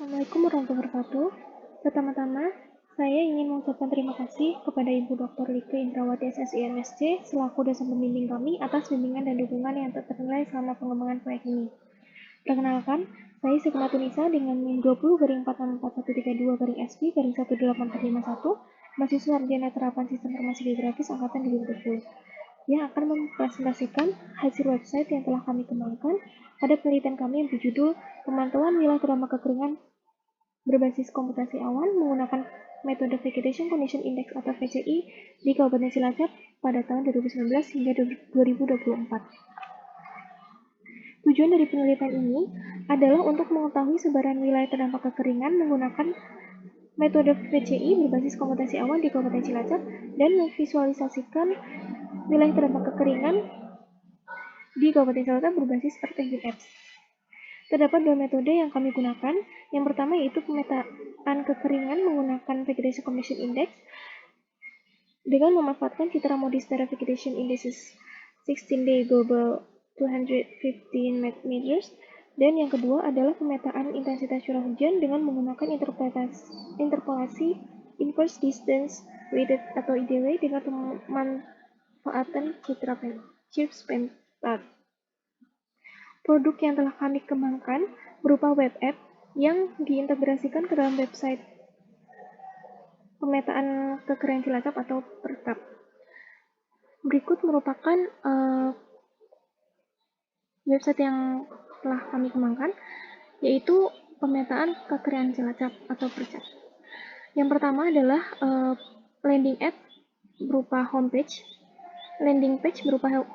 Assalamualaikum warahmatullahi wabarakatuh. Pertama-tama, saya ingin mengucapkan terima kasih kepada Ibu Dr. Like Indrawati SSI MSc selaku dosen pembimbing kami atas bimbingan dan dukungan yang tak ternilai selama pengembangan proyek ini. Perkenalkan, saya Sigma Tunisa dengan NIM 20-464132-SP-18451, mahasiswa sarjana terapan sistem informasi geografis angkatan 2020, yang akan mempresentasikan hasil website yang telah kami kembangkan pada penelitian kami yang berjudul Pemantauan Wilayah Terdampak Kekeringan berbasis komputasi awan menggunakan metode Vegetation Condition Index atau VCI di Kabupaten Cilacap pada tahun 2019 hingga 2024. Tujuan dari penelitian ini adalah untuk mengetahui sebaran wilayah terdampak kekeringan menggunakan metode VCI berbasis komputasi awan di Kabupaten Cilacap dan memvisualisasikan wilayah terdampak kekeringan di Kabupaten Cilacap berbasis Earth Engine Apps. Terdapat dua metode yang kami gunakan. Yang pertama yaitu pemetaan kekeringan menggunakan Vegetation Condition Index dengan memanfaatkan citra Modis-Terra Vegetation Indices 16-day Global 215 meters, dan yang kedua adalah pemetaan intensitas curah hujan dengan menggunakan interpolasi Inverse Distance Weighted atau IDW dengan pemanfaatan citra CIRS-Pentat. Produk yang telah kami kembangkan berupa web app yang diintegrasikan ke dalam website pemetaan kekeringan Cilacap atau PERTAP. Berikut merupakan website yang telah kami kembangkan, yaitu pemetaan kekeringan Cilacap atau PERCAP. Yang pertama adalah landing page berupa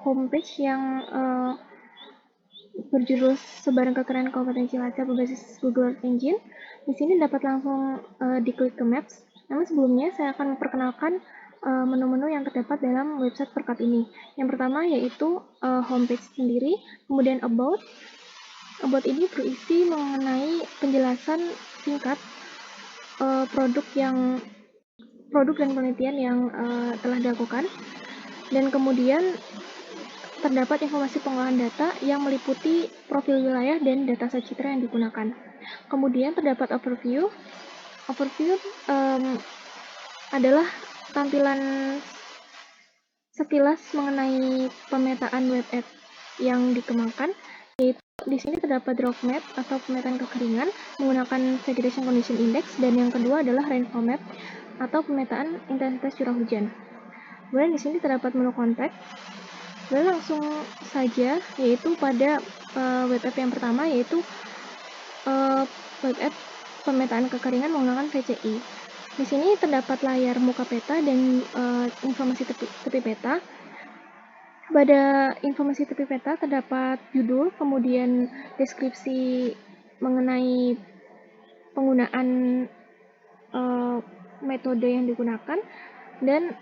homepage yang berjudul Sebaran Kekeringan Kabupaten Cilacap berbasis Google Earth Engine. Di sini dapat langsung diklik ke Maps. Namun sebelumnya saya akan memperkenalkan menu-menu yang terdapat dalam website PERCAP ini. Yang pertama yaitu homepage sendiri, kemudian About. About ini berisi mengenai penjelasan singkat produk dan penelitian yang telah dilakukan, dan kemudian terdapat informasi pengolahan data yang meliputi profil wilayah dan dataset citra yang digunakan. Kemudian terdapat overview. Overview adalah tampilan sekilas mengenai pemetaan web app yang dikembangkan, yaitu di sini terdapat drop map atau pemetaan kekeringan menggunakan Vegetation Condition Index, dan yang kedua adalah rainfall map atau pemetaan intensitas curah hujan. Kemudian di sini terdapat menu kontak. Dan langsung saja yaitu pada web app yang pertama, yaitu web app pemetaan kekeringan menggunakan VCI. Di sini terdapat layar muka peta dan informasi tepi peta. Pada informasi tepi peta terdapat judul, kemudian deskripsi mengenai penggunaan metode yang digunakan, dan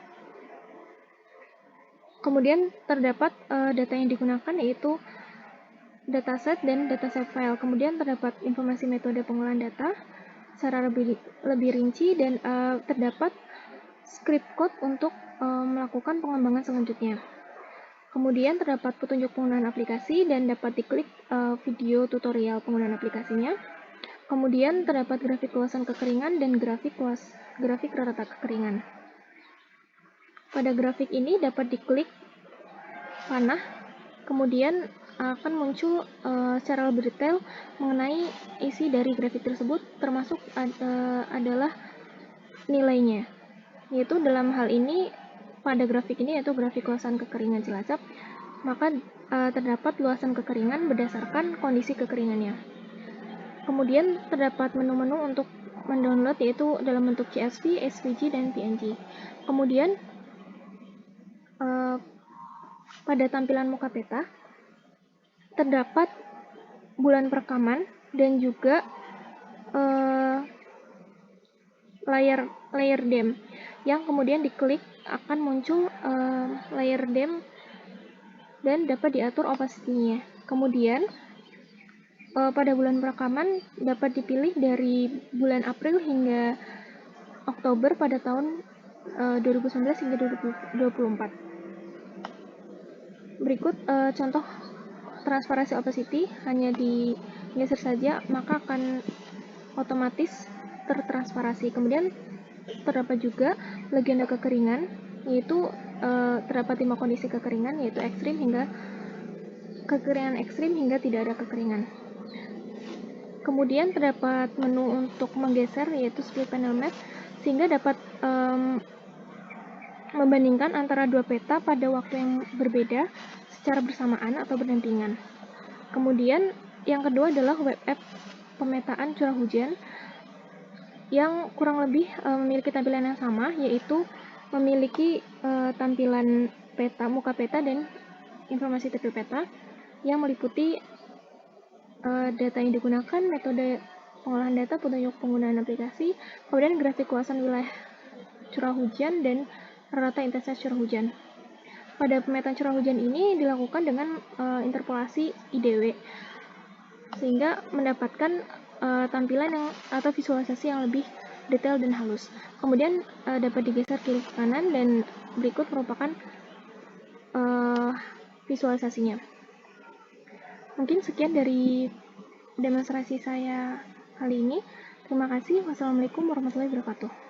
kemudian terdapat data yang digunakan yaitu dataset dan dataset file. Kemudian terdapat informasi metode pengolahan data secara lebih rinci, dan terdapat script code untuk melakukan pengembangan selanjutnya. Kemudian terdapat petunjuk penggunaan aplikasi dan dapat diklik video tutorial penggunaan aplikasinya. Kemudian terdapat grafik luasan kekeringan dan grafik rata kekeringan. Pada grafik ini dapat diklik panah, kemudian akan muncul secara lebih detail mengenai isi dari grafik tersebut, termasuk adalah nilainya, yaitu dalam hal ini pada grafik ini yaitu grafik luasan kekeringan Cilacap, maka terdapat luasan kekeringan berdasarkan kondisi kekeringannya. Kemudian terdapat menu-menu untuk mendownload yaitu dalam bentuk CSV, SVG, dan PNG. Kemudian pada tampilan muka peta terdapat bulan perekaman dan juga layer DEM yang kemudian diklik akan muncul layer DEM dan dapat diatur opacity-nya. Kemudian pada bulan perekaman dapat dipilih dari bulan April hingga Oktober pada tahun 2019 hingga 2024. Berikut contoh transparansi opacity, hanya digeser saja maka akan otomatis tertransparasi. Kemudian terdapat juga legenda kekeringan, yaitu terdapat 5 kondisi kekeringan, yaitu kekeringan ekstrim hingga tidak ada kekeringan. Kemudian terdapat menu untuk menggeser, yaitu split panel map, sehingga dapat membandingkan antara dua peta pada waktu yang berbeda secara bersamaan atau berdampingan. Kemudian yang kedua adalah web app pemetaan curah hujan yang kurang lebih memiliki tampilan yang sama, yaitu memiliki tampilan peta, muka peta dan informasi tipe peta yang meliputi data yang digunakan, metode pengolahan data, petunjuk penggunaan aplikasi, kemudian grafik luasan wilayah curah hujan dan rata intensitas curah hujan. Pada pemetaan curah hujan ini dilakukan dengan interpolasi IDW, sehingga mendapatkan tampilan atau visualisasi yang lebih detail dan halus. Kemudian dapat digeser kiri ke kanan, dan berikut merupakan visualisasinya. Mungkin sekian dari demonstrasi saya kali ini. Terima kasih. Wassalamualaikum warahmatullahi wabarakatuh.